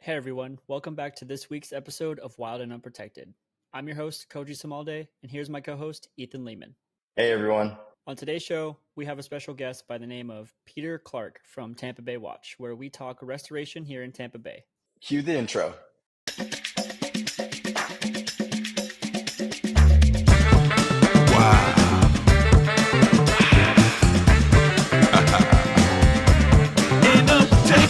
Hey everyone, welcome back to this week's episode of Wild and Unprotected. I'm your host, Koji Sumalde, and here's my co-host, Ethan Leaman. Hey everyone. On today's show, we have a special guest by the name of Peter Clark from Tampa Bay Watch, where we talk restoration here in Tampa Bay. Cue the intro.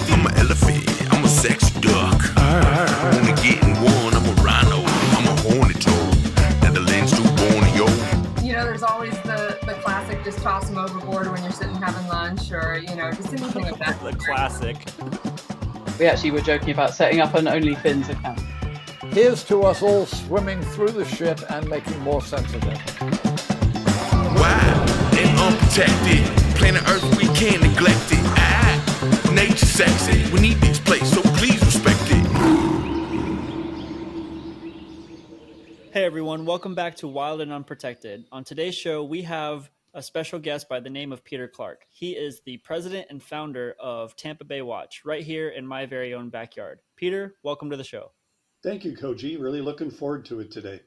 I'm an elephant, I'm a sexy duck. Wanna get in one, I'm a rhino, I'm a hornet toad. Netherlands to Borneo. You know, there's always the classic just toss them overboard when you're sitting having lunch or, just anything of that. The classic. We actually were joking about setting up an OnlyFins account. Here's to us all swimming through the shit and making more sense of it. Wild and unprotected. Planet Earth, we can't neglect it. Nature sexy. We need this place, so please respect it. Hey everyone, welcome back to Wild and Unprotected. On today's show, we have a special guest by the name of Peter Clark. He is the president and founder of Tampa Bay Watch, right here in my very own backyard. Peter, welcome to the show. Thank you, Koji. Really looking forward to it today.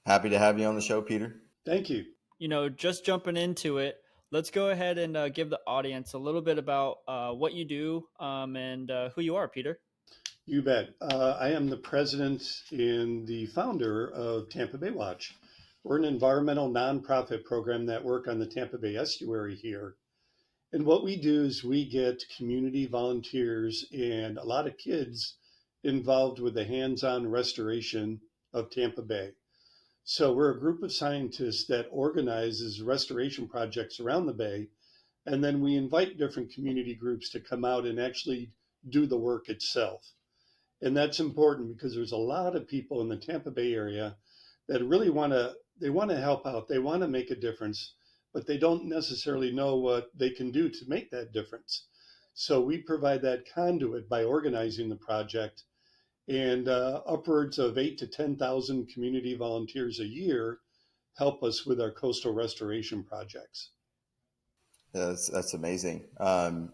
Happy to have you on the show, Peter. Thank you. Just jumping into it, let's go ahead and give the audience a little bit about what you do and who you are, Peter. You bet. I am the president and the founder of Tampa Bay Watch. We're an environmental nonprofit program that work on the Tampa Bay estuary here. And what we do is we get community volunteers and a lot of kids involved with the hands-on restoration of Tampa Bay. So we're a group of scientists that organizes restoration projects around the bay, and then we invite different community groups to come out and actually do the work itself. And that's important because there's a lot of people in the Tampa Bay area that really want to help out. They want to make a difference, but they don't necessarily know what they can do to make that difference. So we provide that conduit by organizing the project. And upwards of 8,000 to 10,000 community volunteers a year help us with our coastal restoration projects. That's amazing.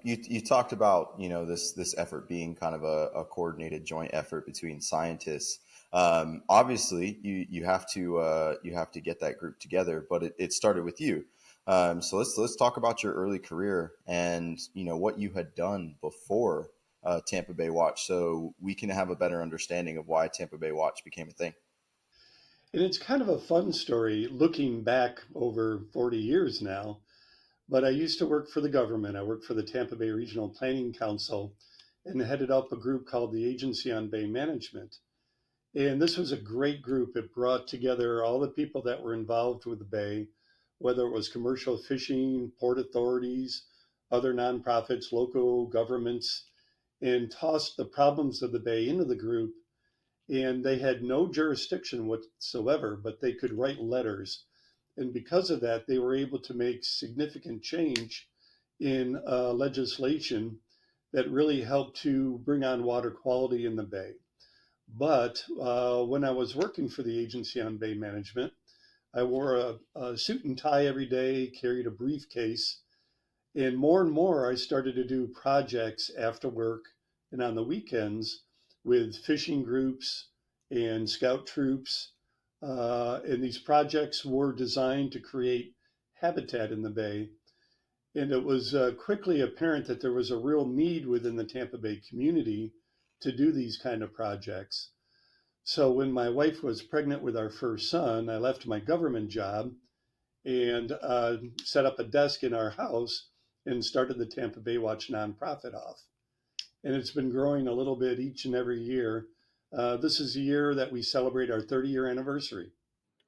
You talked about this effort being kind of a coordinated joint effort between scientists. Obviously, you have to get that group together, but it started with you. So let's talk about your early career and what you had done before Tampa Bay Watch, so we can have a better understanding of why Tampa Bay Watch became a thing. And it's kind of a fun story looking back over 40 years now, but I used to work for the government. I worked for the Tampa Bay Regional Planning Council and headed up a group called the Agency on Bay Management. And this was a great group. It brought together all the people that were involved with the bay, whether it was commercial fishing, port authorities, other nonprofits, local governments, and tossed the problems of the bay into the group. And they had no jurisdiction whatsoever, but they could write letters. And because of that, they were able to make significant change in legislation that really helped to bring on water quality in the bay. But when I was working for the Agency on Bay Management, I wore a suit and tie every day, carried a briefcase. And more, I started to do projects after work and on the weekends with fishing groups and scout troops. And these projects were designed to create habitat in the bay. And it was quickly apparent that there was a real need within the Tampa Bay community to do these kind of projects. So when my wife was pregnant with our first son, I left my government job and set up a desk in our house and started the Tampa Bay Watch nonprofit off. And it's been growing a little bit each and every year. This is the year that we celebrate our 30-year anniversary.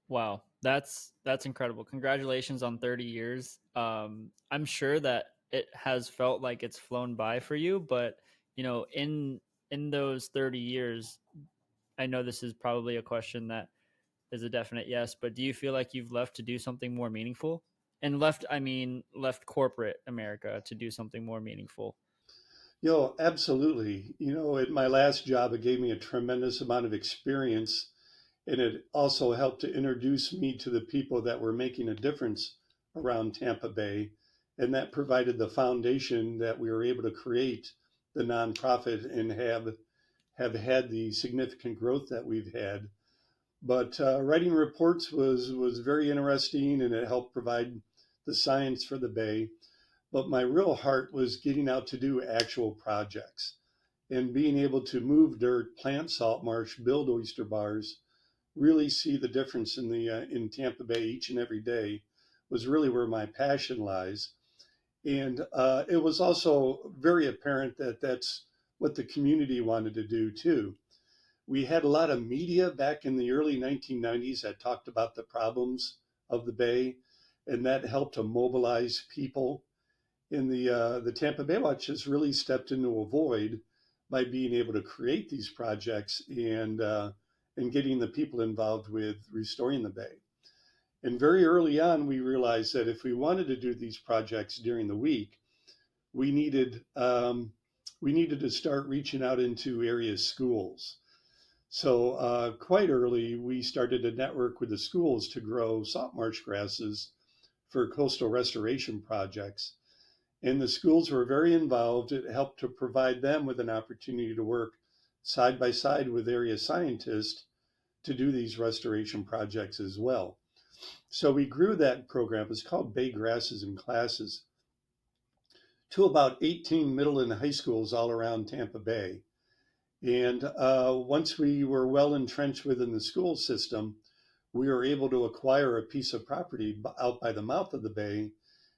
Wow, that's incredible. Congratulations on 30 years. I'm sure that it has felt like it's flown by for you, but in those 30 years, I know this is probably a question that is a definite yes, but do you feel like you've left to do something more meaningful? And left corporate America to do something more meaningful? Absolutely. At my last job, it gave me a tremendous amount of experience, and it also helped to introduce me to the people that were making a difference around Tampa Bay. And that provided the foundation that we were able to create the nonprofit and have have had the significant growth that we've had. But writing reports was very interesting, and it helped provide the science for the bay. But my real heart was getting out to do actual projects and being able to move dirt, plant salt marsh, build oyster bars, really see the difference in Tampa Bay each and every day was really where my passion lies. And it was also very apparent that that's what the community wanted to do too. We had a lot of media back in the early 1990s that talked about the problems of the Bay, and that helped to mobilize people. In the Tampa Bay Watch has really stepped into a void by being able to create these projects and getting the people involved with restoring the bay. And very early on, we realized that if we wanted to do these projects during the week, we needed we needed to start reaching out into area schools. So quite early, we started to network with the schools to grow salt marsh grasses for coastal restoration projects. And the schools were very involved. It helped to provide them with an opportunity to work side by side with area scientists to do these restoration projects as well. So we grew that program, it's called Bay Grasses and Classes, to about 18 middle and high schools all around Tampa Bay. And once we were well entrenched within the school system, we were able to acquire a piece of property out by the mouth of the bay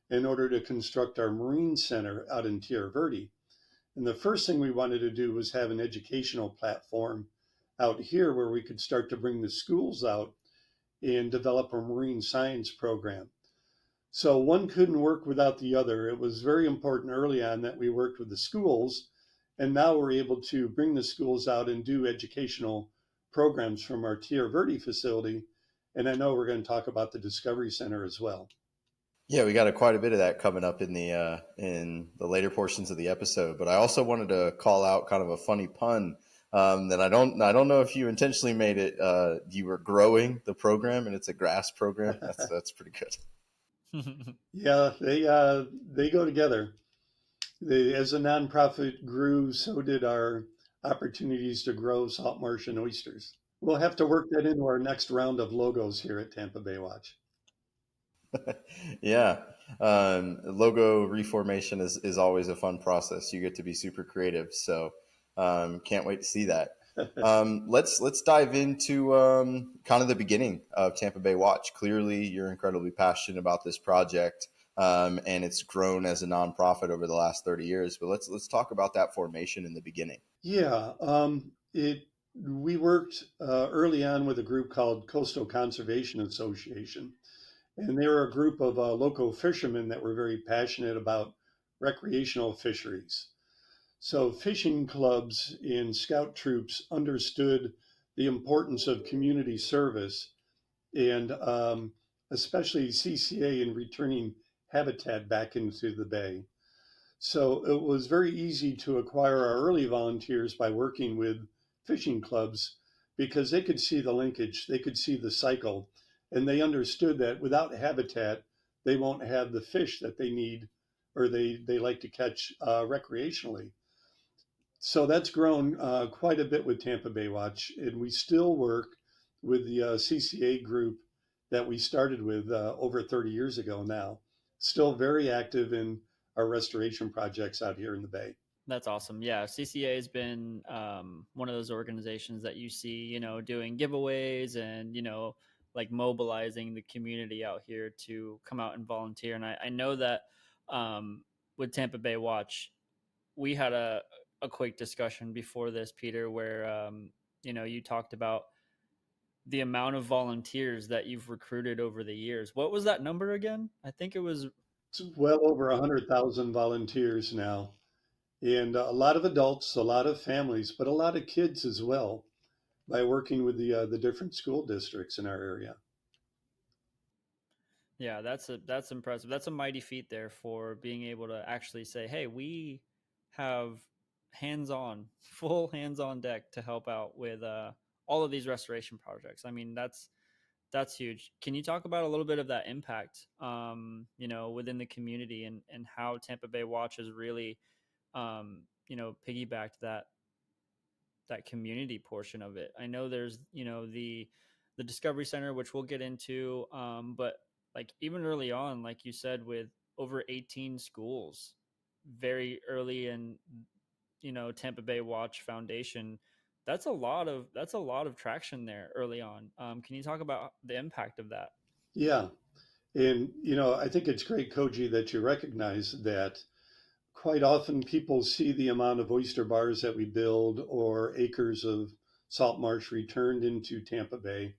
in order to construct our Marine Center out in Tierra Verde. And the first thing we wanted to do was have an educational platform out here where we could start to bring the schools out and develop a marine science program. So one couldn't work without the other. It was very important early on that we worked with the schools, and now we're able to bring the schools out and do educational programs from our Tierra Verde facility. And I know we're going to talk about the Discovery Center as well. Yeah, we got quite a bit of that coming up in the later portions of the episode. But I also wanted to call out kind of a funny pun that I don't know if you intentionally made it. You were growing the program, and it's a grass program. That's pretty good. Yeah, they go together. As a nonprofit grew, so did our opportunities to grow salt marsh and oysters. We'll have to work that into our next round of logos here at Tampa Bay Watch. Yeah. Logo reformation is always a fun process. You get to be super creative. So can't wait to see that. Let's dive into kind of the beginning of Tampa Bay Watch. Clearly, you're incredibly passionate about this project, and it's grown as a nonprofit over the last 30 years. But let's talk about that formation in the beginning. Yeah, we worked early on with a group called Coastal Conservation Association, and they were a group of local fishermen that were very passionate about recreational fisheries. So fishing clubs and scout troops understood the importance of community service and especially CCA in returning habitat back into the bay. So it was very easy to acquire our early volunteers by working with fishing clubs because they could see the linkage, they could see the cycle, and they understood that without habitat, they won't have the fish that they need or they like to catch recreationally. So that's grown quite a bit with Tampa Bay Watch, and we still work with the CCA group that we started with over 30 years ago now. Still very active in our restoration projects out here in the Bay. That's awesome. Yeah, CCA has been one of those organizations that you see, doing giveaways and, like mobilizing the community out here to come out and volunteer. And I know that with Tampa Bay Watch, we had a quick discussion before this, Peter, where, you talked about the amount of volunteers that you've recruited over the years. What was that number again? I think it was It's well over 100,000 volunteers now, and a lot of adults, a lot of families, but a lot of kids as well by working with the different school districts in our area. Yeah, that's impressive. That's a mighty feat there for being able to actually say, "Hey, we have hands-on, full hands-on deck to help out with all of these restoration projects." I mean, that's huge. Can you talk about a little bit of that impact, within the community and how Tampa Bay Watch has really, piggybacked that that community portion of it. I know there's, the Discovery Center, which we'll get into, but like even early on, like you said, with over 18 schools, very early in, Tampa Bay Watch Foundation, that's a lot of traction there early on. Can you talk about the impact of that? Yeah. And, I think it's great, Koji, that you recognize that quite often people see the amount of oyster bars that we build or acres of salt marsh returned into Tampa Bay.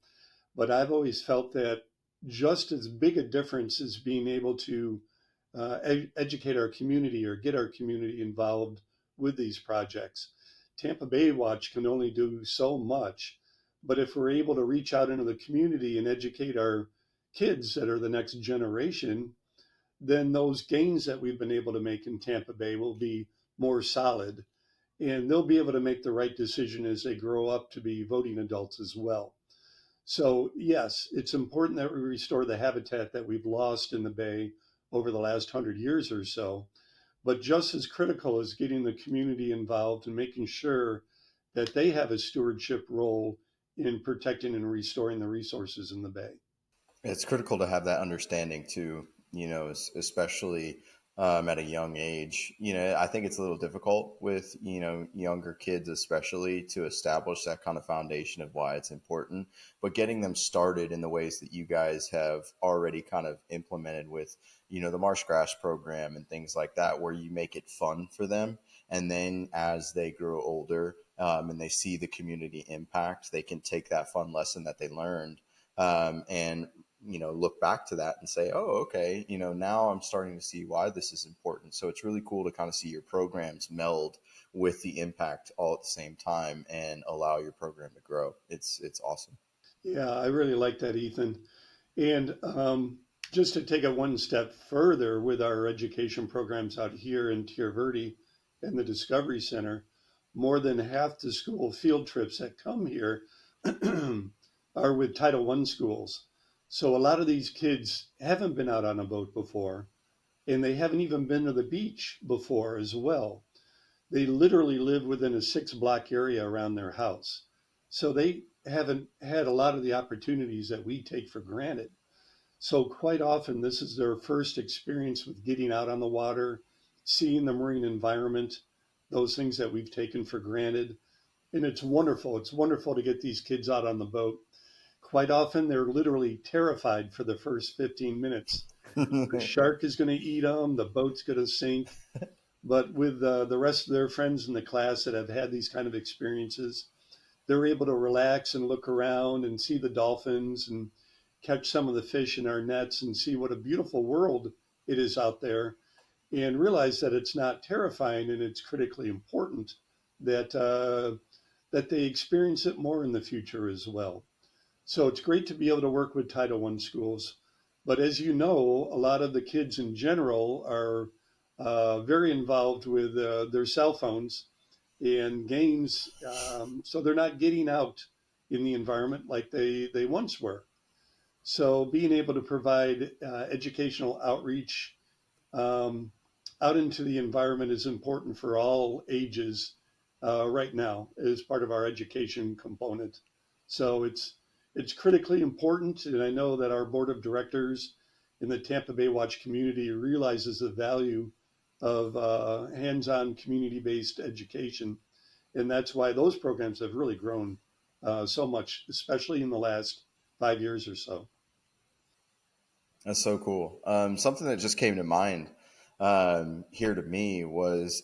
But I've always felt that just as big a difference is being able to educate our community or get our community involved with these projects. Tampa Bay Watch can only do so much, but if we're able to reach out into the community and educate our kids that are the next generation, then those gains that we've been able to make in Tampa Bay will be more solid, and they'll be able to make the right decision as they grow up to be voting adults as well. So, yes, it's important that we restore the habitat that we've lost in the Bay over the last 100 years or so. But just as critical is getting the community involved and making sure that they have a stewardship role in protecting and restoring the resources in the Bay. It's critical to have that understanding too, especially at a young age. I think it's a little difficult with, younger kids, especially to establish that kind of foundation of why it's important. But getting them started in the ways that you guys have already kind of implemented with, the marsh grass program and things like that, where you make it fun for them. And then as they grow older and they see the community impact, they can take that fun lesson that they learned and look back to that and say, oh, okay, now I'm starting to see why this is important. So it's really cool to kind of see your programs meld with the impact all at the same time and allow your program to grow. It's awesome. Yeah, I really like that, Ethan. And just to take it one step further with our education programs out here in Tierra Verde and the Discovery Center, more than half the school field trips that come here are with Title I schools. So a lot of these kids haven't been out on a boat before, and they haven't even been to the beach before as well. They literally live within a 6 block area around their house. So they haven't had a lot of the opportunities that we take for granted. So quite often, this is their first experience with getting out on the water, seeing the marine environment, those things that we've taken for granted. And it's wonderful. It's wonderful to get these kids out on the boat. Quite often, they're literally terrified for the first 15 minutes. The shark is going to eat them, the boat's going to sink. But with the rest of their friends in the class that have had these kind of experiences, they're able to relax and look around and see the dolphins and catch some of the fish in our nets and see what a beautiful world it is out there, and realize that it's not terrifying and it's critically important that that they experience it more in the future as well. So it's great to be able to work with Title I schools. But as you know, a lot of the kids in general are very involved with their cell phones and games. So they're not getting out in the environment like they once were. So being able to provide educational outreach um, out into the environment is important for all ages right now as part of our education component. So it's critically important, and I know that our board of directors in the Tampa Bay Watch community realizes the value of hands-on community-based education, and that's why those programs have really grown so much, especially in the last 5 years or so. That's so cool. Something that just came to mind here to me was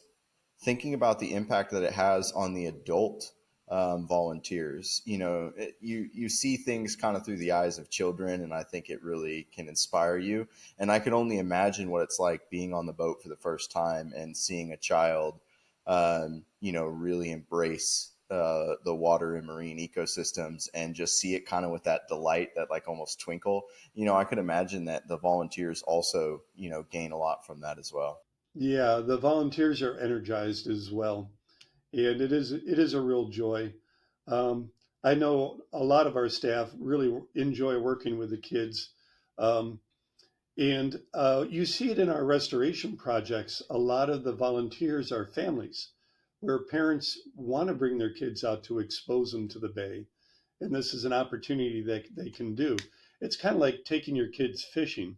thinking about the impact that it has on the adult volunteers. You see things kind of through the eyes of children, and I think it really can inspire you. And I can only imagine what it's like being on the boat for the first time and seeing a child, really embrace the water and marine ecosystems and just see it kind of with that delight, that like almost twinkle. I could imagine that the volunteers also, gain a lot from that as well. Yeah, the volunteers are energized as well, and it is a real joy. Um, I know a lot of our staff really enjoy working with the kids, um, and you see it in our restoration projects. A lot of the volunteers are families, where parents want to bring their kids out to expose them to the bay. And this is an opportunity that they can do. It's kind of like taking your kids fishing,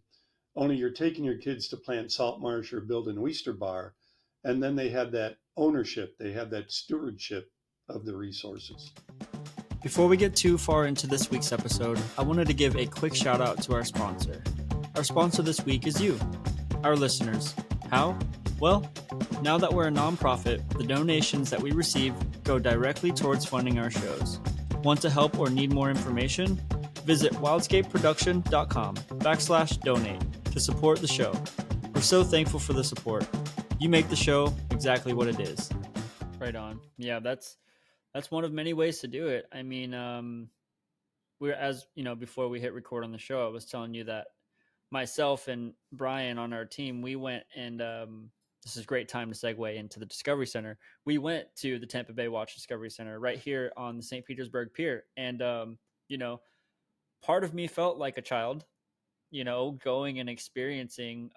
only you're taking your kids to plant salt marsh or build an oyster bar. And then they have that ownership, they have that stewardship of the resources. Before we get too far into this week's episode, I wanted to give a quick shout out to our sponsor. Our sponsor this week is you, our listeners. How? Well, now that we're a nonprofit, the donations that we receive go directly towards funding our shows. Want to help or need more information? Visit wildscapeproduction.com/donate to support the show. We're so thankful for the support. You make the show exactly what it is. Right on. Yeah, that's one of many ways to do it. I mean, we're, as you know, before we hit record on the show, I was telling you that myself and Brian on our team, we went and this is a great time to segue into the Discovery Center. We went to the Tampa Bay Watch Discovery Center right here on the St. Petersburg Pier. And, part of me felt like a child, going and experiencing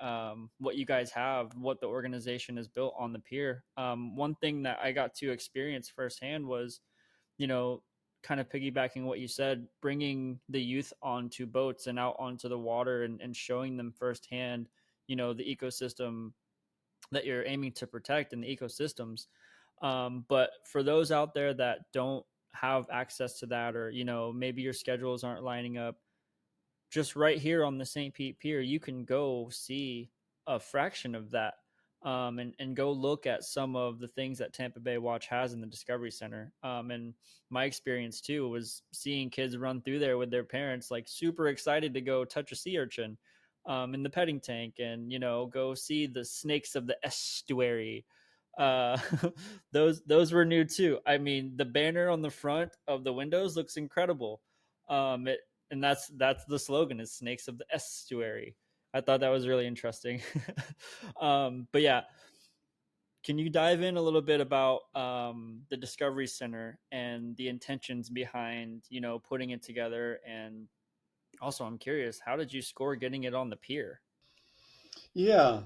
what you guys have, what the organization has built on the pier. One thing that I got to experience firsthand was, kind of piggybacking what you said, bringing the youth onto boats and out onto the water and showing them firsthand, the ecosystem that you're aiming to protect and the ecosystems. But for those out there that don't have access to that, or, maybe your schedules aren't lining up, just right here on the St. Pete Pier, you can go see a fraction of that, and go look at some of the things that Tampa Bay Watch has in the Discovery Center. And my experience too was seeing kids run through there with their parents, like super excited to go touch a sea urchin in the petting tank, and go see the snakes of the estuary. Uh, those were new too. I mean, the banner on the front of the windows looks incredible. It and that's the slogan, is snakes of the estuary. I thought that was really interesting. But yeah, can you dive in a little bit about the Discovery Center and the intentions behind putting it together? And also, I'm curious, how did you score getting it on the pier? Yeah.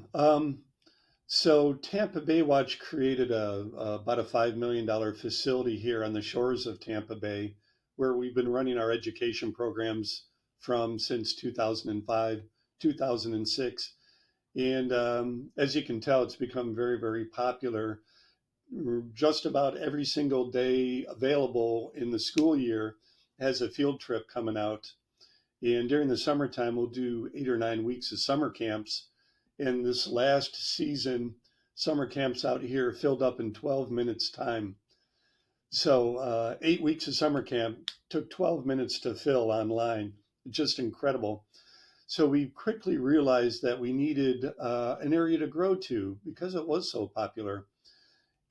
So Tampa Bay Watch created about a $5 million facility here on the shores of Tampa Bay, where we've been running our education programs from since 2005, 2006. And as you can tell, it's become very, very popular. Just about every single day available in the school year has a field trip coming out. And during the summertime, we'll do 8 or 9 weeks of summer camps. And this last season, summer camps out here filled up in 12 minutes time. So 8 weeks of summer camp took 12 minutes to fill online. Just incredible. So we quickly realized that we needed an area to grow to because it was so popular.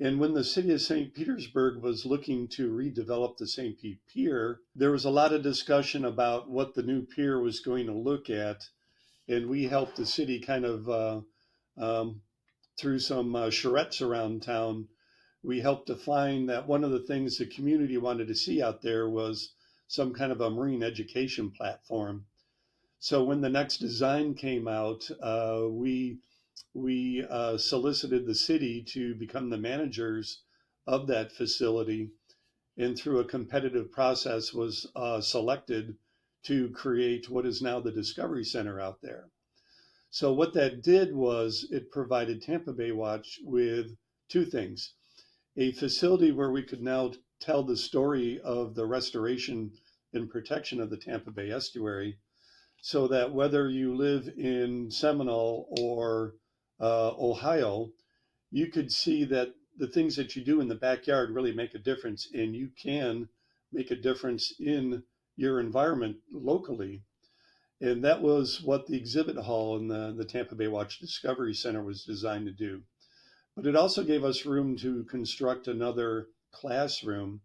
And when the city of St. Petersburg was looking to redevelop the St. Pete Pier, there was a lot of discussion about what the new pier was going to look at. And we helped the city kind of through some charrettes around town. We helped define that one of the things the community wanted to see out there was some kind of a marine education platform. So when the next design came out, we solicited the city to become the managers of that facility, and through a competitive process was selected to create what is now the Discovery Center out there. So what that did was it provided Tampa Bay Watch with two things: a facility where we could now tell the story of the restoration and protection of the Tampa Bay estuary, so that whether you live in Seminole or Ohio, you could see that the things that you do in the backyard really make a difference, and you can make a difference in your environment locally. And that was what the exhibit hall in the Tampa Bay Watch Discovery Center was designed to do. But it also gave us room to construct another classroom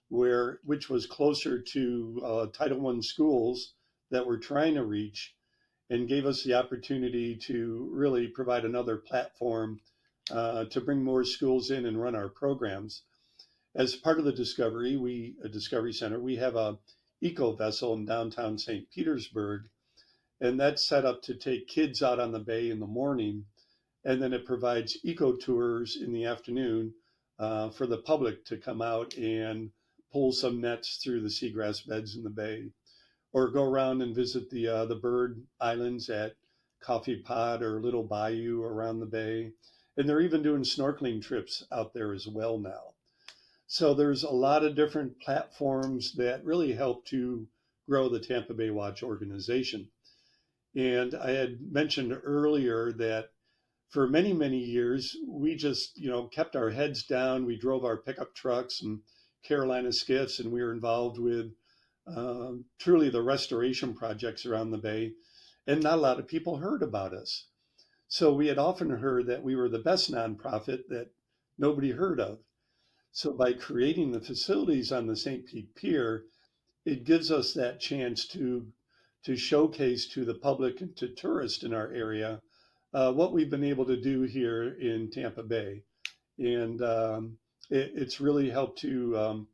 which was closer to Title I schools that we're trying to reach, and gave us the opportunity to really provide another platform to bring more schools in and run our programs. As part of the Discovery Center, we have a eco vessel in downtown St. Petersburg, and that's set up to take kids out on the bay in the morning, and then it provides eco tours in the afternoon for the public to come out and pull some nets through the seagrass beds in the bay, or go around and visit the bird islands at Coffee Pod or Little Bayou around the bay. And they're even doing snorkeling trips out there as well now. So there's a lot of different platforms that really help to grow the Tampa Bay Watch organization. And I had mentioned earlier that for many, many years, we just, kept our heads down. We drove our pickup trucks and Carolina skiffs, and we were involved with truly the restoration projects around the bay. And not a lot of people heard about us. So we had often heard that we were the best nonprofit that nobody heard of. So by creating the facilities on the St. Pete Pier, it gives us that chance to showcase to the public and to tourists in our area what we've been able to do here in Tampa Bay. And it's really helped to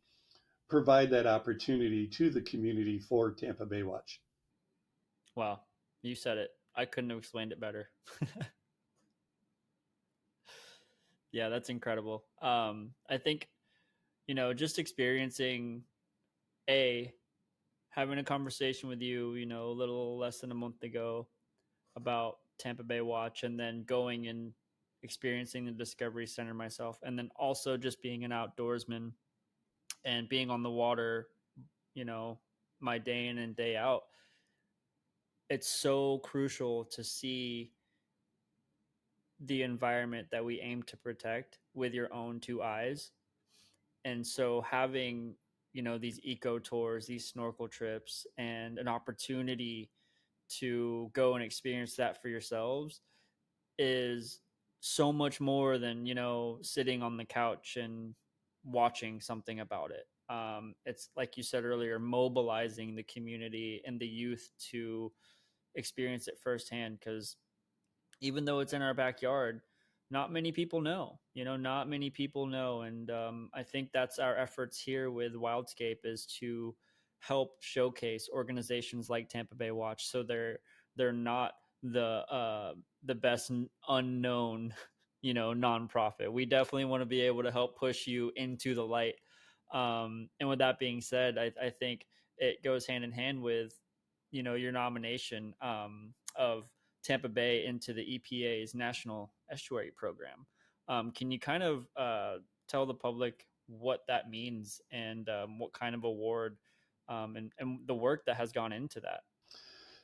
provide that opportunity to the community for Tampa Bay Watch. Wow, you said it. I couldn't have explained it better. Yeah, that's incredible. I think, just experiencing having a conversation with you, a little less than a month ago about Tampa Bay Watch, and then going and experiencing the Discovery Center myself, and then also just being an outdoorsman and being on the water, my day in and day out. It's so crucial to see the environment that we aim to protect with your own two eyes. And so having, these eco tours, these snorkel trips, and an opportunity to go and experience that for yourselves is so much more than, sitting on the couch and watching something about it. It's like you said earlier, mobilizing the community and the youth to experience it firsthand, because even though it's in our backyard, not many people know, not many people know. And I think that's our efforts here with Wildscape, is to help showcase organizations like Tampa Bay Watch, so they're not the best unknown, nonprofit. We definitely want to be able to help push you into the light. And with that being said, I think it goes hand in hand with, your nomination of Tampa Bay into the EPA's National Estuary Program. Can you kind of tell the public what that means, and what kind of award, and the work that has gone into that?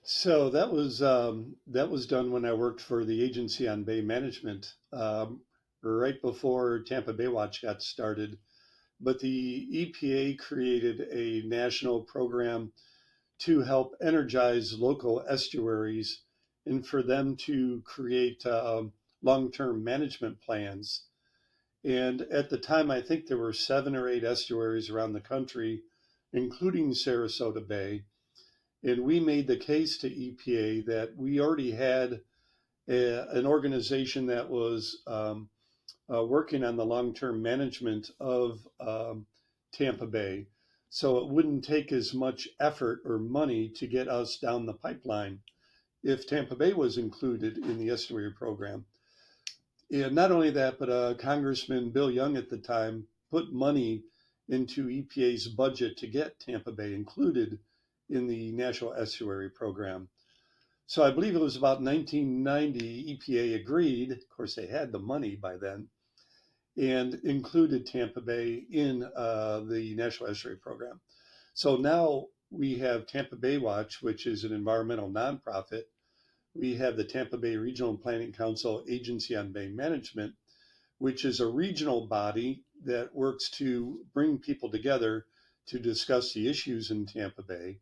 So that was done when I worked for the Agency on Bay Management, right before Tampa Bay Watch got started. But the EPA created a national program to help energize local estuaries and for them to create long-term management plans. And at the time, I think there were 7 or 8 estuaries around the country, including Sarasota Bay. And we made the case to EPA that we already had an organization that was working on the long-term management of Tampa Bay. So it wouldn't take as much effort or money to get us down the pipeline if Tampa Bay was included in the estuary program. And not only that, but Congressman Bill Young at the time put money into EPA's budget to get Tampa Bay included in the National Estuary Program. So I believe it was about 1990, EPA agreed, of course they had the money by then, and included Tampa Bay in the National Estuary Program. So now we have Tampa Bay Watch, which is an environmental nonprofit. We have the Tampa Bay Regional Planning Council Agency on Bay Management, which is a regional body that works to bring people together to discuss the issues in Tampa Bay.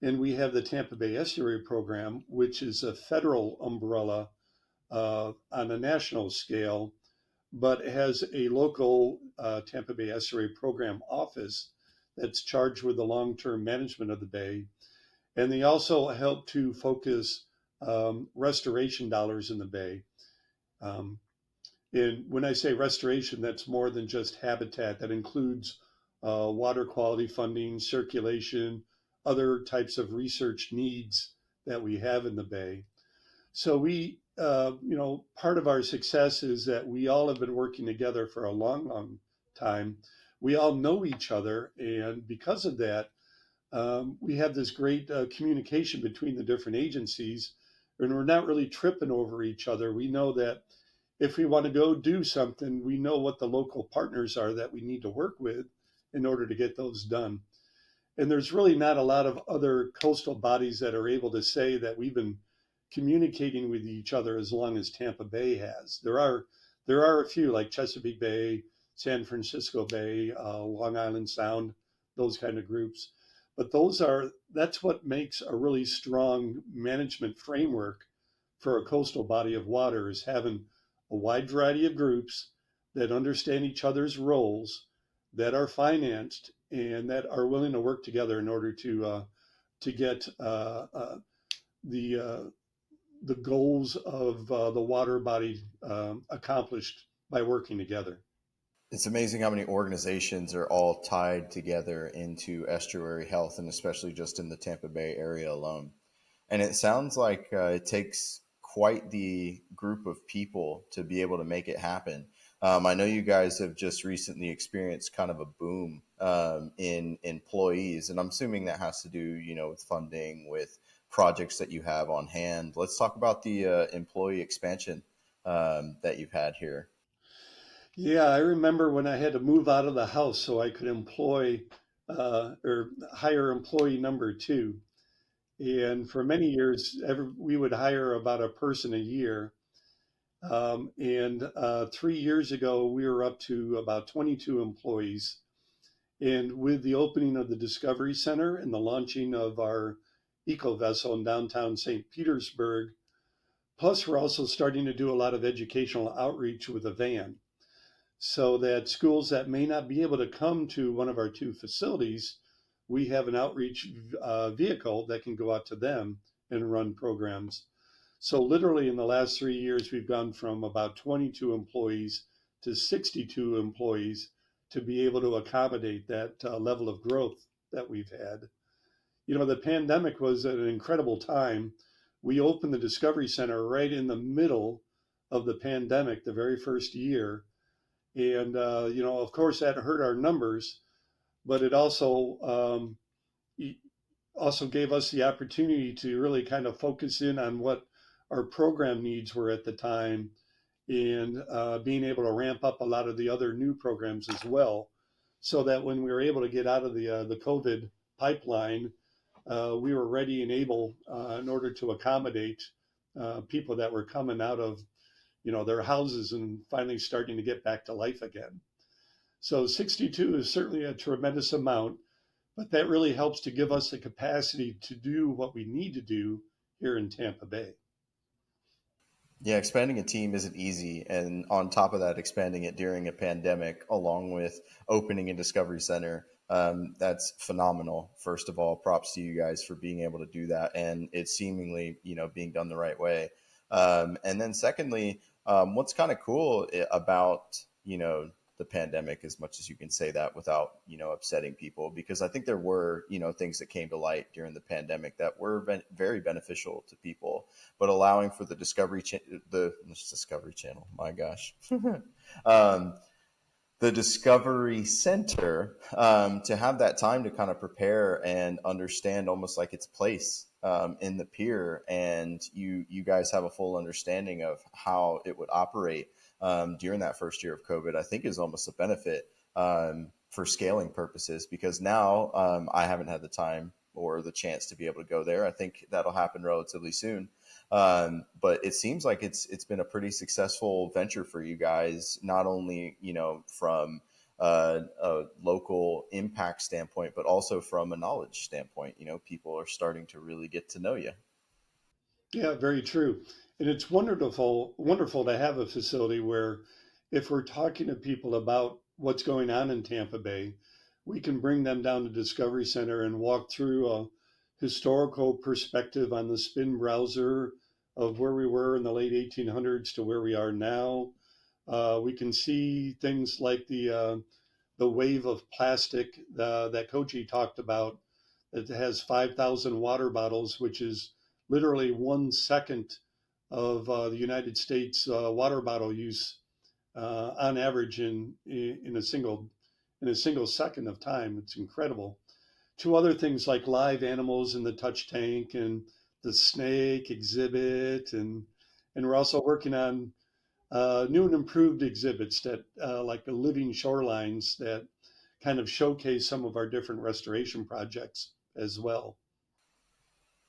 And we have the Tampa Bay Estuary Program, which is a federal umbrella on a national scale, but has a local Tampa Bay Estuary Program office that's charged with the long-term management of the bay. And they also help to focus restoration dollars in the bay. And when I say restoration, that's more than just habitat. That includes water quality funding, circulation, other types of research needs that we have in the bay. So we part of our success is that we all have been working together for a long, long time. We all know each other, and because of that, we have this great communication between the different agencies, and we're not really tripping over each other. We know that if we want to go do something, we know what the local partners are that we need to work with in order to get those done. And there's really not a lot of other coastal bodies that are able to say that we've been communicating with each other as long as Tampa Bay has. There are a few like Chesapeake Bay, San Francisco Bay, Long Island Sound, those kind of groups. But that's what makes a really strong management framework for a coastal body of water, is having a wide variety of groups that understand each other's roles, that are financed, and that are willing to work together in order to get the the goals of the water body accomplished by working together. It's amazing how many organizations are all tied together into estuary health, and especially just in the Tampa Bay area alone. And it sounds like it takes quite the group of people to be able to make it happen. I know you guys have just recently experienced kind of a boom in employees, and I'm assuming that has to do, with funding, with projects that you have on hand. Let's talk about the employee expansion that you've had here. Yeah, I remember when I had to move out of the house so I could employ or hire employee number two. And for many years, we would hire about a person a year. And 3 years ago, we were up to about 22 employees. And with the opening of the Discovery Center and the launching of our eco vessel in downtown St. Petersburg, plus we're also starting to do a lot of educational outreach with a van, so that schools that may not be able to come to one of our two facilities, we have an outreach vehicle that can go out to them and run programs. So literally in the last 3 years, we've gone from about 22 employees to 62 employees to be able to accommodate that level of growth that we've had. The pandemic was an incredible time. We opened the Discovery Center right in the middle of the pandemic, the very first year. And, of course, that hurt our numbers, but it also gave us the opportunity to really kind of focus in on what our program needs were at the time, and being able to ramp up a lot of the other new programs as well, so that when we were able to get out of the COVID pipeline, we were ready and able in order to accommodate people that were coming out of their houses and finally starting to get back to life again. So 62 is certainly a tremendous amount, but that really helps to give us the capacity to do what we need to do here in Tampa Bay. Yeah, expanding a team isn't easy. And on top of that, expanding it during a pandemic, along with opening a Discovery Center, that's phenomenal. First of all, props to you guys for being able to do that. And it's seemingly, being done the right way. And then secondly, what's kind of cool about, the pandemic, as much as you can say that without, upsetting people, because I think there were, things that came to light during the pandemic that were very beneficial to people, but allowing for the Discovery Channel, my gosh, um, the Discovery Center, to have that time to kind of prepare and understand almost like its place in the pier, and you guys have a full understanding of how it would operate during that first year of COVID, I think is almost a benefit for scaling purposes, because now I haven't had the time or the chance to be able to go there. I think that'll happen relatively soon. But it seems like it's been a pretty successful venture for you guys, not only, from a local impact standpoint, but also from a knowledge standpoint. People are starting to really get to know you. Yeah, very true. And it's wonderful to have a facility where, if we're talking to people about what's going on in Tampa Bay, we can bring them down to Discovery Center and walk through a historical perspective on the spin browser of where we were in the late 1800s to where we are now. We can see things like the wave of plastic that Koji talked about, that has 5,000 water bottles, which is literally 1 second of the United States water bottle use on average in a single second of time. It's incredible. Two other things like live animals in the touch tank and the snake exhibit, and we're also working on new and improved exhibits that like the living shorelines that kind of showcase some of our different restoration projects as well.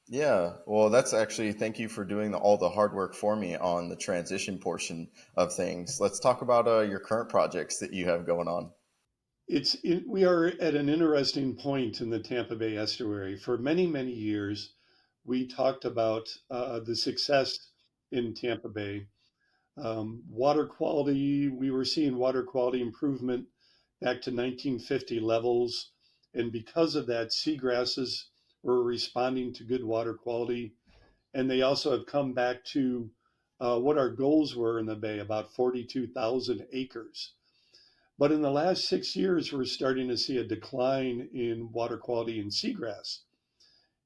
Yeah, well, that's actually, thank you for doing all the hard work for me on the transition portion of things. Let's talk about your current projects that you have going on. We are at an interesting point in the Tampa Bay estuary. For many, many years, we talked about the success in Tampa Bay. Water quality, we were seeing water quality improvement back to 1950 levels. And because of that, seagrasses were responding to good water quality. And they also have come back to what our goals were in the Bay, about 42,000 acres. But in the last 6 years, we're starting to see a decline in water quality in seagrass.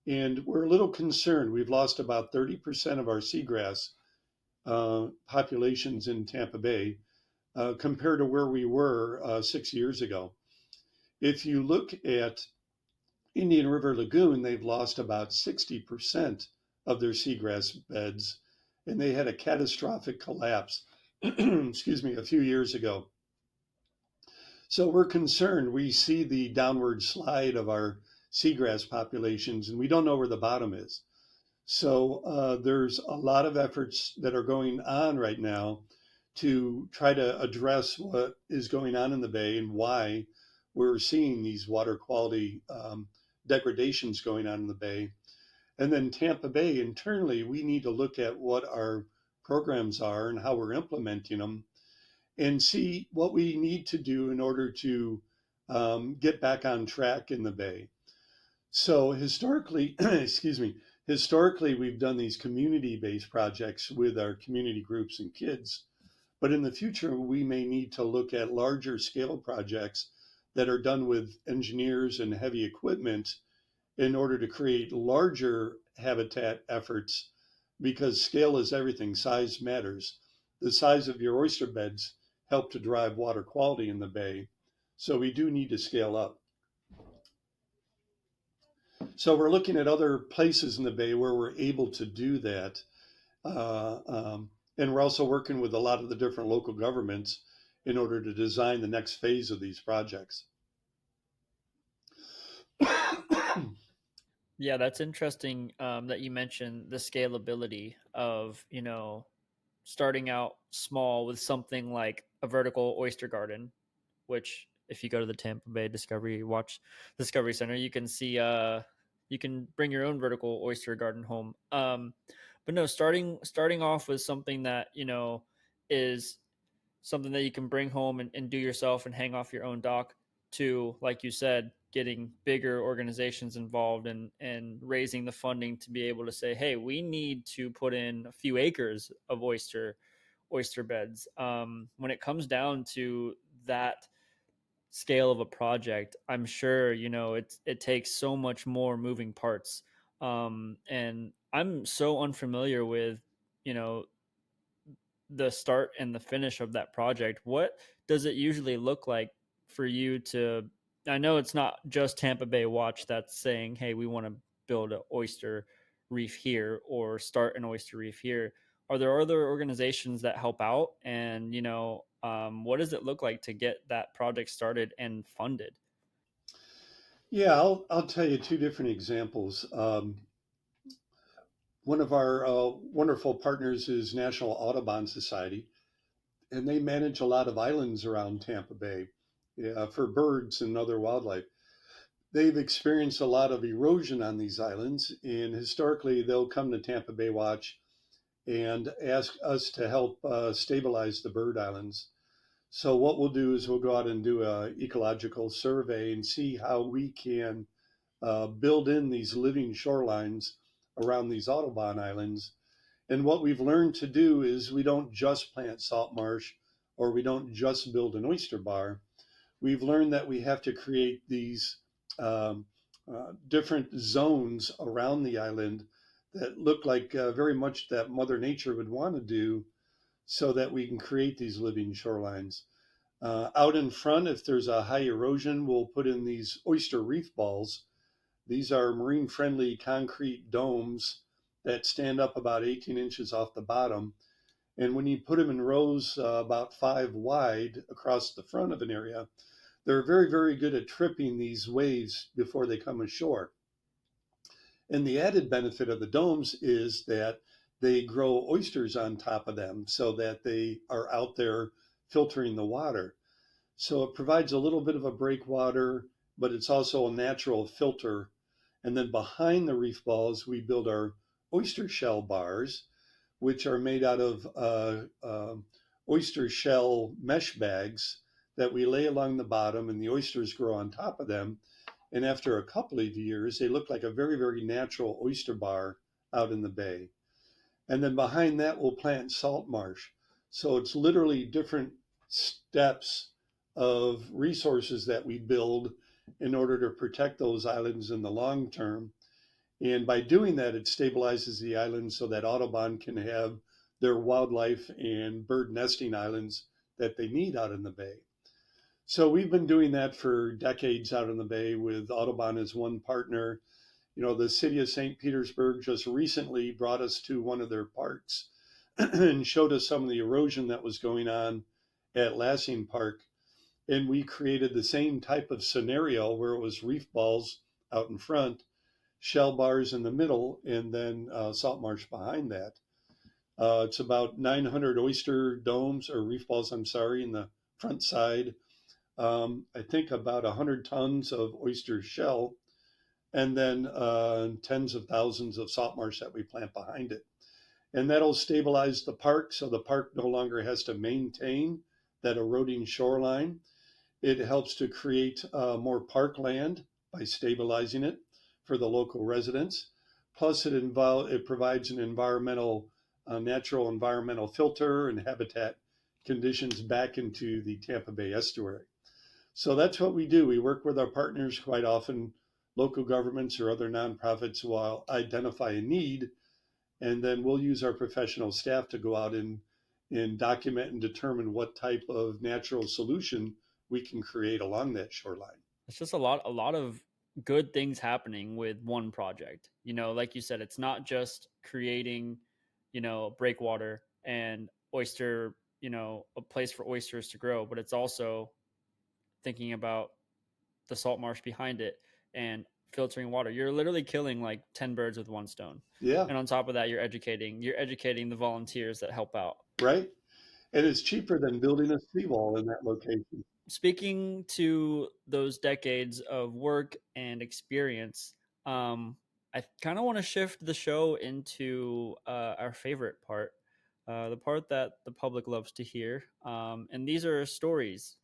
And we're a little concerned. We've lost about 30% of our seagrass populations in Tampa Bay compared to where we were 6 years ago. If you look at Indian River Lagoon, they've lost about 60% of their seagrass beds, and they had a catastrophic collapse, excuse me, a few years ago. So we're concerned. We see the downward slide of our seagrass populations, and we don't know where the bottom is. So there's a lot of efforts that are going on right now to try to address what is going on in the bay and why we're seeing these water quality degradations going on in the bay. And then Tampa Bay internally, we need to look at what our programs are and how we're implementing them and see what we need to do in order to get back on track in the bay. So historically, excuse me, historically we've done these community-based projects with our community groups and kids, but in the future we may need to look at larger scale projects that are done with engineers and heavy equipment in order to create larger habitat efforts because scale is everything, size matters. The size of your oyster beds help to drive water quality in the bay. So we do need to scale up. So we're looking at other places in the bay where we're able to do that. And we're also working with a lot of the different local governments in order to design the next phase of these projects. Yeah, that's interesting that you mentioned the scalability of, starting out small with something like a vertical oyster garden, which if you go to the Tampa Bay Discovery Center, you can see you can bring your own vertical oyster garden home. But no, starting off with something that, is something that you can bring home and do yourself and hang off your own dock to, like you said, getting bigger organizations involved and raising the funding to be able to say, hey, we need to put in a few acres of oyster beds. When it comes down to that scale of a project, I'm sure, it takes so much more moving parts. And I'm so unfamiliar with, you know, the start and the finish of that project. What does it usually look like for you to? I know it's not just Tampa Bay Watch that's saying, "Hey, we want to build an oyster reef here or start an oyster reef here." Are there other organizations that help out? And what does it look like to get that project started and funded? Yeah, I'll tell you two different examples. One of our wonderful partners is National Audubon Society, and they manage a lot of islands around Tampa Bay for birds and other wildlife. They've experienced a lot of erosion on these islands, and historically they'll come to Tampa Bay Watch and ask us to help stabilize the bird islands. So what we'll do is we'll go out and do an ecological survey and see how we can build in these living shorelines around these Audubon islands. And what we've learned to do is we don't just plant salt marsh or we don't just build an oyster bar. We've learned that we have to create these different zones around the island that look like very much that Mother Nature would want to do so that we can create these living shorelines. Out in front, if there's a high erosion, we'll put in these oyster reef balls. These are marine friendly concrete domes that stand up about 18 inches off the bottom. And when you put them in rows about 5 wide across the front of an area, they're very, very good at tripping these waves before they come ashore. And the added benefit of the domes is that they grow oysters on top of them so that they are out there filtering the water. So it provides a little bit of a breakwater, but it's also a natural filter. And then behind the reef balls, we build our oyster shell bars, which are made out of oyster shell mesh bags that we lay along the bottom, and the oysters grow on top of them. And after a couple of years, they look like a very, very natural oyster bar out in the bay. And then behind that, we'll plant salt marsh. So it's literally different steps of resources that we build in order to protect those islands in the long term. And by doing that, it stabilizes the island so that Audubon can have their wildlife and bird nesting islands that they need out in the bay. So we've been doing that for decades out in the bay with Audubon as one partner. You know, the city of St. Petersburg just recently brought us to one of their parks and showed us some of the erosion that was going on at Lassing Park. And we created the same type of scenario where it was reef balls out in front, shell bars in the middle, and then salt marsh behind that. It's about 900 oyster domes or reef balls, I'm sorry, in the front side. I think about 100 tons of oyster shell, and then tens of thousands of salt marsh that we plant behind it. And that'll stabilize the park so the park no longer has to maintain that eroding shoreline. It helps to create more parkland by stabilizing it for the local residents. Plus, it provides an natural environmental filter and habitat conditions back into the Tampa Bay estuary. So that's what we do. We work with our partners quite often, local governments or other nonprofits will identify a need, and then we'll use our professional staff to go out and document and determine what type of natural solution we can create along that shoreline. It's just a lot of good things happening with one project. You know, like you said, it's not just creating, breakwater and oyster, a place for oysters to grow, but it's also thinking about the salt marsh behind it and filtering water. You're literally killing like 10 birds with one stone. Yeah. And on top of that, you're educating the volunteers that help out. Right. And it's cheaper than building a seawall in that location. Speaking to those decades of work and experience, I kind of want to shift the show into our favorite part, the part that the public loves to hear. And these are stories,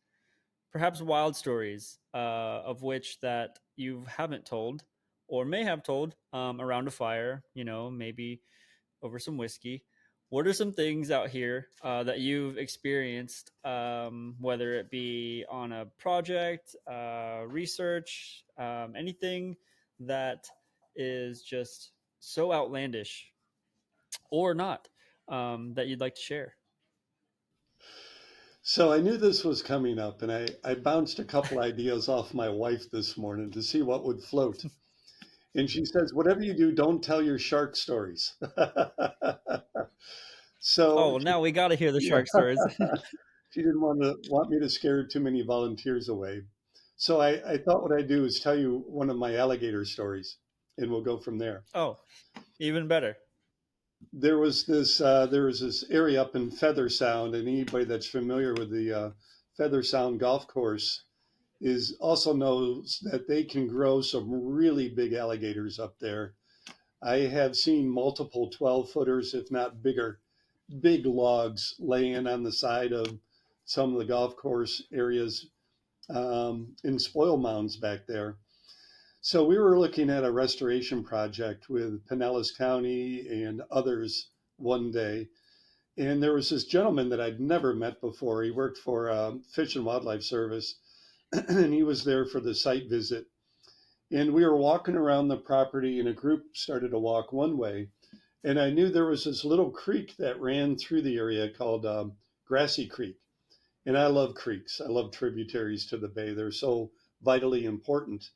perhaps wild stories, of which that you haven't told or may have told around a fire, maybe over some whiskey. What are some things out here that you've experienced, whether it be on a project, research, anything that is just so outlandish or not, that you'd like to share? So I knew this was coming up, and I bounced a couple ideas off my wife this morning to see what would float. And she says, whatever you do, don't tell your shark stories. So Oh, well, now we got to hear the shark stories. she didn't want me to scare too many volunteers away. So I thought what I'd do is tell you one of my alligator stories, and we'll go from there. Oh, even better. There was this area up in Feather Sound, and anybody that's familiar with the Feather Sound golf course is also knows that they can grow some really big alligators up there. I have seen multiple 12-footers, if not bigger, big logs laying on the side of some of the golf course areas in spoil mounds back there. So we were looking at a restoration project with Pinellas County and others one day. And there was this gentleman that I'd never met before. He worked for Fish and Wildlife Service, and he was there for the site visit. And we were walking around the property, and a group started to walk one way. And I knew there was this little creek that ran through the area called Grassy Creek. And I love creeks. I love tributaries to the bay. They're so vitally important.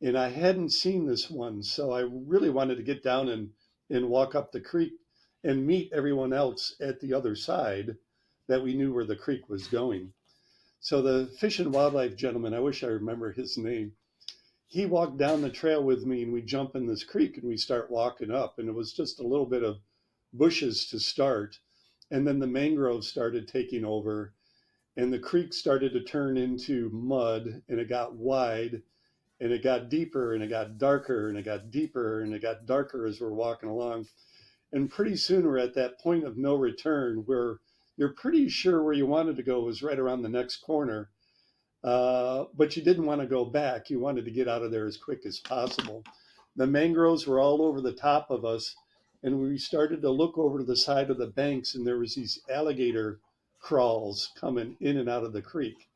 And I hadn't seen this one, so I really wanted to get down and walk up the creek and meet everyone else at the other side that we knew where the creek was going. So the fish and wildlife gentleman, I wish I remember his name, he walked down the trail with me and we jump in this creek and we start walking up. And it was just a little bit of bushes to start. And then the mangroves started taking over and the creek started to turn into mud and it got wide and it got deeper and it got darker and it got deeper and it got darker as we're walking along. And pretty soon we're at that point of no return where you're pretty sure where you wanted to go was right around the next corner. But you didn't want to go back. You wanted to get out of there as quick as possible. The mangroves were all over the top of us, and we started to look over to the side of the banks, and there was these alligator crawls coming in and out of the creek.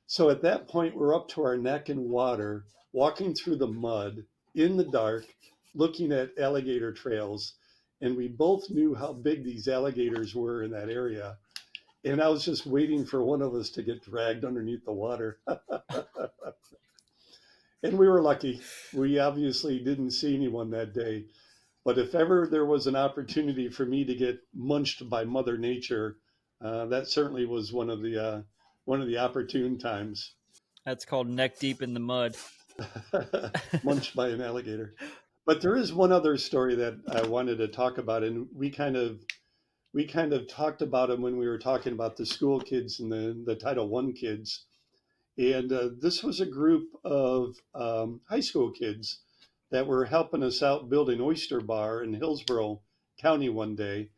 So at that point, we're up to our neck in water, walking through the mud in the dark, looking at alligator trails. And we both knew how big these alligators were in that area. And I was just waiting for one of us to get dragged underneath the water. And we were lucky. We obviously didn't see anyone that day. But if ever there was an opportunity for me to get munched by Mother Nature, that certainly was one of the opportune times. That's called neck deep in the mud. Munched by an alligator. But there is one other story that I wanted to talk about, and we kind of talked about them when we were talking about the school kids and the Title I kids. And this was a group of high school kids that were helping us out building Oyster Bar in Hillsborough County one day.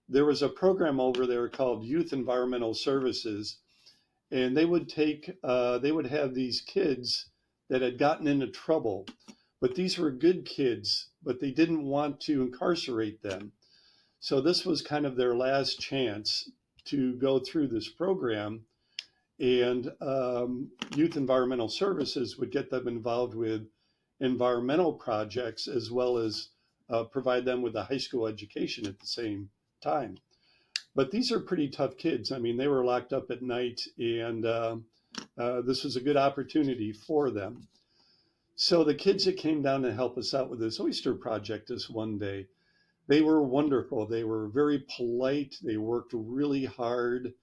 There was a program over there called Youth Environmental Services, and they would have these kids that had gotten into trouble, but these were good kids, but they didn't want to incarcerate them. So this was kind of their last chance to go through this program, and Youth Environmental Services would get them involved with environmental projects as well as provide them with a high school education at the same time. But these are pretty tough kids. I mean, they were locked up at night, and this was a good opportunity for them. So the kids that came down to help us out with this oyster project this one day, they were wonderful. They were very polite. They worked really hard,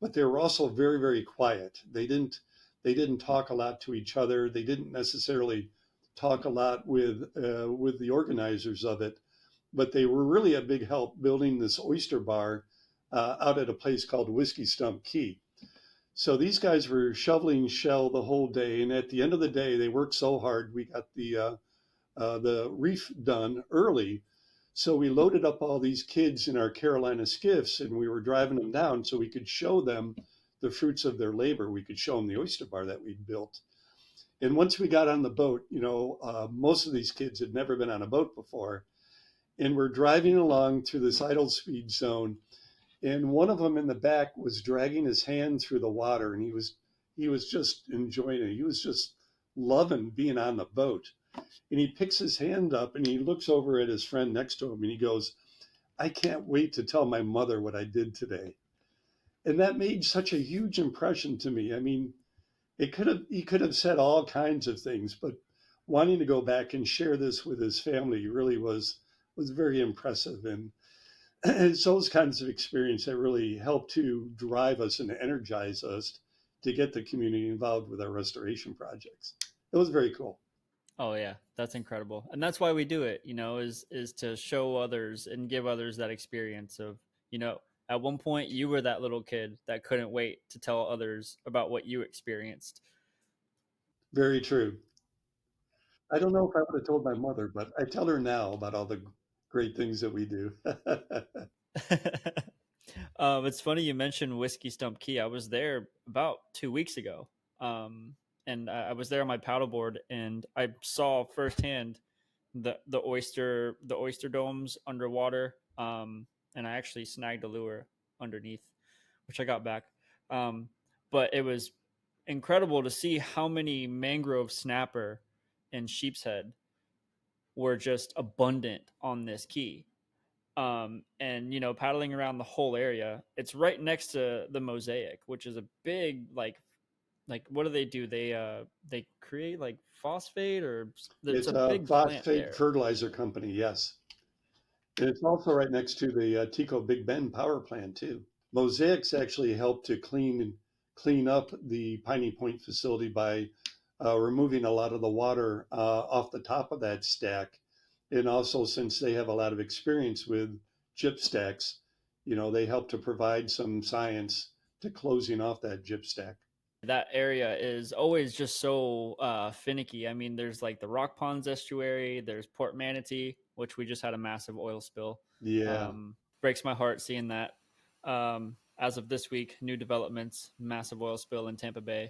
but they were also very, very quiet. They didn't talk a lot to each other. They didn't necessarily talk a lot with the organizers of it, but they were really a big help building this oyster bar out at a place called Whiskey Stump Key. So these guys were shoveling shell the whole day, and at the end of the day, they worked so hard. We got the reef done early, so we loaded up all these kids in our Carolina skiffs, and we were driving them down so we could show them the fruits of their labor. We could show them the oyster bar that we'd built. And once we got on the boat, most of these kids had never been on a boat before, and we're driving along through this idle speed zone, and one of them in the back was dragging his hand through the water, and he was just enjoying it. He was just loving being on the boat. And he picks his hand up and he looks over at his friend next to him and he goes, "I can't wait to tell my mother what I did today." And that made such a huge impression to me. I mean, he could have said all kinds of things, but wanting to go back and share this with his family really was very impressive. And it's those kinds of experience that really help to drive us and energize us to get the community involved with our restoration projects. It was very cool. Oh yeah, that's incredible. And that's why we do it, is to show others and give others that experience of, at one point you were that little kid that couldn't wait to tell others about what you experienced. Very true. I don't know if I would have told my mother, but I tell her now about all the great things that we do. It's funny you mentioned Whiskey Stump Key. I was there about 2 weeks ago. And I was there on my paddleboard and I saw firsthand the oyster domes underwater. And I actually snagged a lure underneath, which I got back. But it was incredible to see how many mangrove snapper and sheep's head were just abundant on this key. And paddling around the whole area. It's right next to the Mosaic, which is a big like what do they do? They create like phosphate, or it's It's a a big plant phosphate there. fertilizer company, yes. And it's also right next to the Tico Big Bend power plant too. Mosaics actually helped to clean up the Piney Point facility by removing a lot of the water off the top of that stack, and also since they have a lot of experience with gyp stacks, they help to provide some science to closing off that gyp stack. That area is always just so finicky. I mean, there's like the Rock Ponds estuary, there's Port Manatee, which we just had a massive oil spill. Yeah, Breaks my heart seeing that. As of this week, new developments, massive oil spill in Tampa Bay.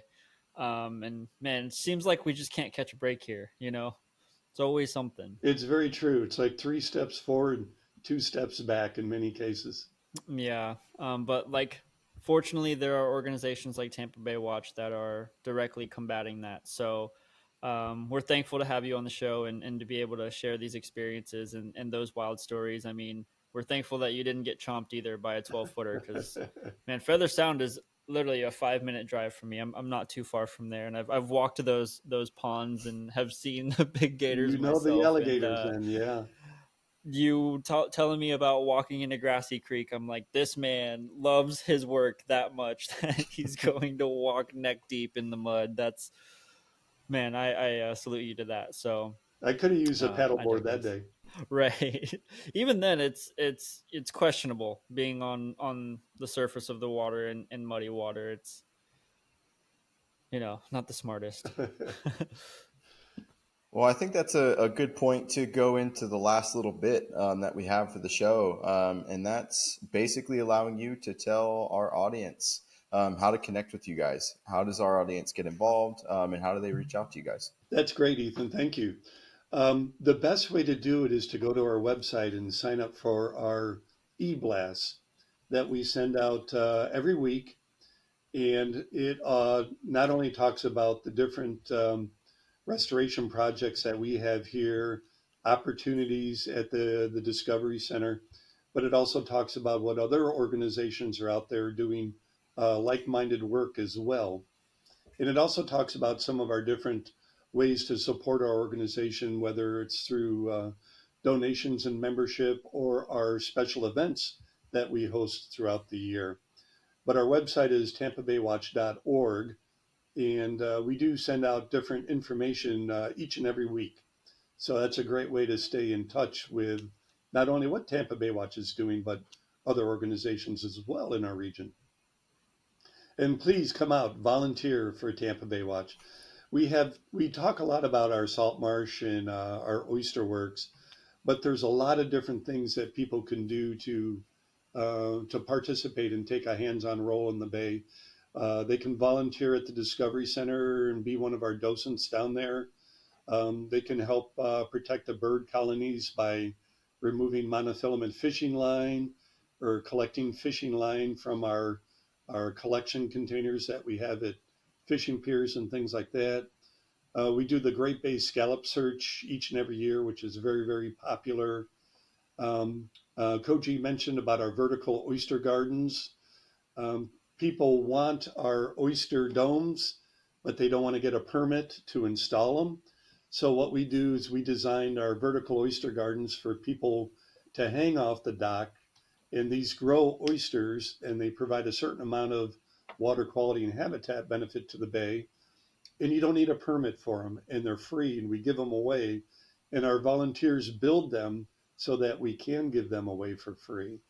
And man, it seems like we just can't catch a break here. It's always something. it's very true. It's like 3 steps forward, 2 steps back in many cases. Yeah, but like, fortunately, there are organizations like Tampa Bay Watch that are directly combating that. So we're thankful to have you on the show and to be able to share these experiences and those wild stories. I mean, we're thankful that you didn't get chomped either by a 12-footer because, man, Feather Sound is literally a 5-minute drive from me. I'm not too far from there, and I've walked to those ponds and have seen the big gators You know the myself. And alligators then, yeah. you telling me about walking into Grassy Creek, I'm like, this man loves his work that much that he's going to walk neck deep in the mud. That's man, I salute you to that. So I could have used a I paddleboard that digress. day. Right. Even then, it's questionable being on the surface of the water and muddy water. It's not the smartest. Well, I think that's a good point to go into the last little bit that we have for the show. And that's basically allowing you to tell our audience how to connect with you guys. How does our audience get involved? And how do they reach out to you guys? That's great, Ethan. Thank you. The best way to do it is to go to our website and sign up for our e-blasts that we send out every week. And it not only talks about the different restoration projects that we have here, opportunities at the Discovery Center, but it also talks about what other organizations are out there doing like-minded work as well. And it also talks about some of our different ways to support our organization, whether it's through donations and membership or our special events that we host throughout the year. But our website is tampabaywatch.org, and we do send out different information each and every week. So that's a great way to stay in touch with not only what Tampa Bay Watch is doing, but other organizations as well in our region. And please come out, volunteer for Tampa Bay Watch. We talk a lot about our salt marsh and our oyster works, but there's a lot of different things that people can do to participate and take a hands-on role in the bay. They can volunteer at the Discovery Center and be one of our docents down there. They can help protect the bird colonies by removing monofilament fishing line or collecting fishing line from our collection containers that we have at fishing piers and things like that. We do the Great Bay Scallop Search each and every year, which is very, very popular. Koji mentioned about our vertical oyster gardens. Um, People want our oyster domes, but they don't want to get a permit to install them. So what we do is we designed our vertical oyster gardens for people to hang off the dock, and these grow oysters, and they provide a certain amount of water quality and habitat benefit to the bay. And you don't need a permit for them, and they're free, and we give them away. And our volunteers build them so that we can give them away for free.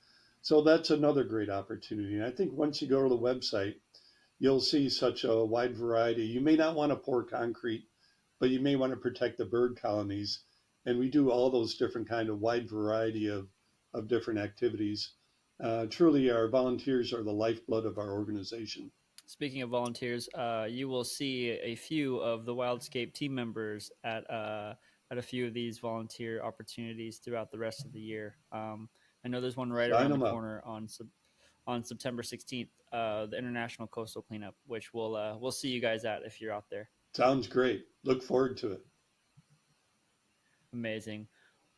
So that's another great opportunity. And I think once you go to the website, you'll see such a wide variety. You may not want to pour concrete, but you may want to protect the bird colonies. And we do all those different kind of wide variety of different activities. Truly, our volunteers are the lifeblood of our organization. Speaking of volunteers, you will see a few of the Wildscape team members at a few of these volunteer opportunities throughout the rest of the year. I know there's one right Sign around the them up. corner on September 16th, the International Coastal Cleanup, which we'll see you guys at if you're out there. Sounds great. Look forward to it. Amazing.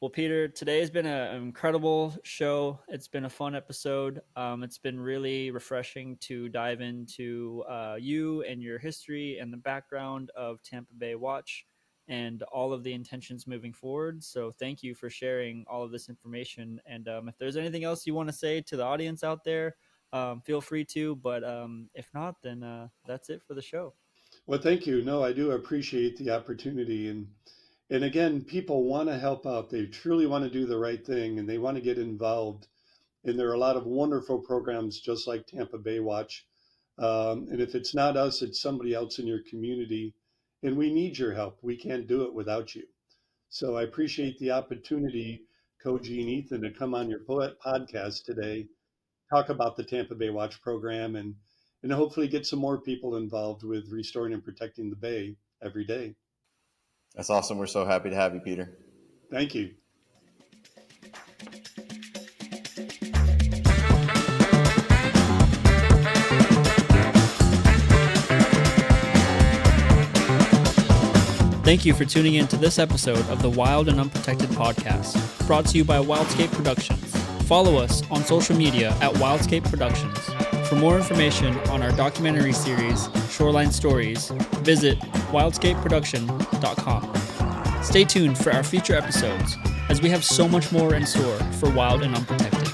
Well, Peter, today has been an incredible show. It's been a fun episode. It's been really refreshing to dive into you and your history and the background of Tampa Bay Watch and all of the intentions moving forward. So thank you for sharing all of this information. And if there's anything else you want to say to the audience out there, feel free to. But if not, then that's it for the show. Well, thank you. No, I do appreciate the opportunity. And again, people want to help out. They truly want to do the right thing and they want to get involved. And there are a lot of wonderful programs just like Tampa Bay Watch. And if it's not us, it's somebody else in your community. And we need your help. We can't do it without you. So I appreciate the opportunity, Koji and Ethan, to come on your podcast today, talk about the Tampa Bay Watch program, and hopefully get some more people involved with restoring and protecting the Bay every day. That's awesome. We're so happy to have you, Peter. Thank you. Thank you for tuning in to this episode of the Wild and Unprotected podcast, brought to you by Wildscape Productions. Follow us on social media at Wildscape Productions. For more information on our documentary series, Shoreline Stories, visit wildscapeproduction.com. Stay tuned for our future episodes, as we have so much more in store for Wild and Unprotected.